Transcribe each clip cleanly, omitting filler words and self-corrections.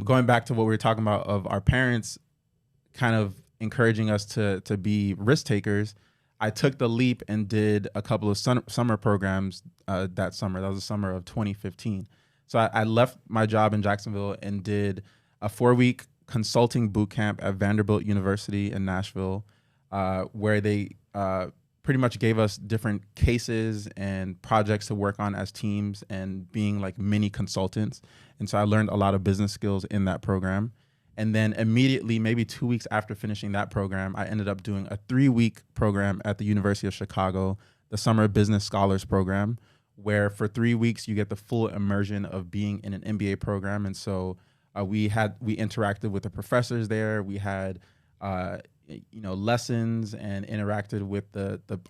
going back to what we were talking about of our parents kind of encouraging us to be risk takers, I took the leap and did a couple of summer programs that summer. That was the summer of 2015. So I left my job in Jacksonville and did a 4-week consulting boot camp at Vanderbilt University in Nashville, where they pretty much gave us different cases and projects to work on as teams and being like mini consultants. And so I learned a lot of business skills in that program. And then immediately, maybe 2 weeks after finishing that program, I ended up doing a 3-week program at the University of Chicago, the Summer Business Scholars Program, where for 3 weeks you get the full immersion of being in an MBA program. And so we interacted with the professors there. We had lessons and interacted with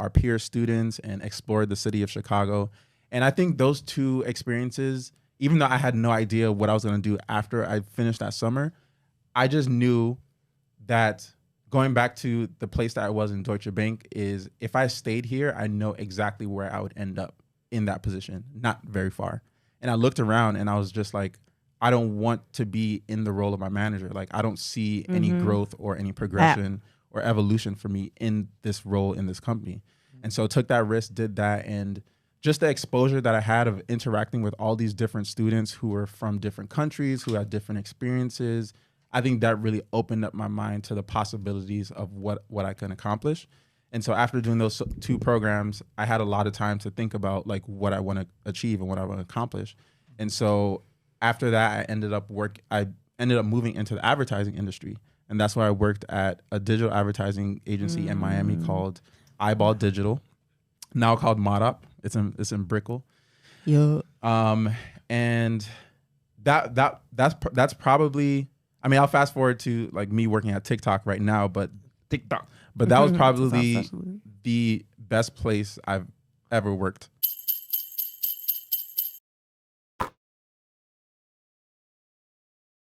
our peer students and explored the city of Chicago. And I think those two experiences, even though I had no idea what I was going to do after I finished that summer, I just knew that going back to the place that I was in Deutsche Bank is if I stayed here, I know exactly where I would end up in that position, not very far. And I looked around and I was just like, I don't want to be in the role of my manager. Like I don't see any growth or any progression or evolution for me in this role in this company. And so I took that risk, did that, and just the exposure that I had of interacting with all these different students who were from different countries, who had different experiences, I think that really opened up my mind to the possibilities of what I can accomplish. And so after doing those 2 programs, I had a lot of time to think about like what I want to achieve and what I want to accomplish. And so after that, I ended up moving into the advertising industry. And that's where I worked at a digital advertising agency in Miami called Eyeball Digital, now called Modop. It's in Brickell. Yeah. And that's probably, I mean, I'll fast forward to like me working at TikTok right now, but that was probably the best place I've ever worked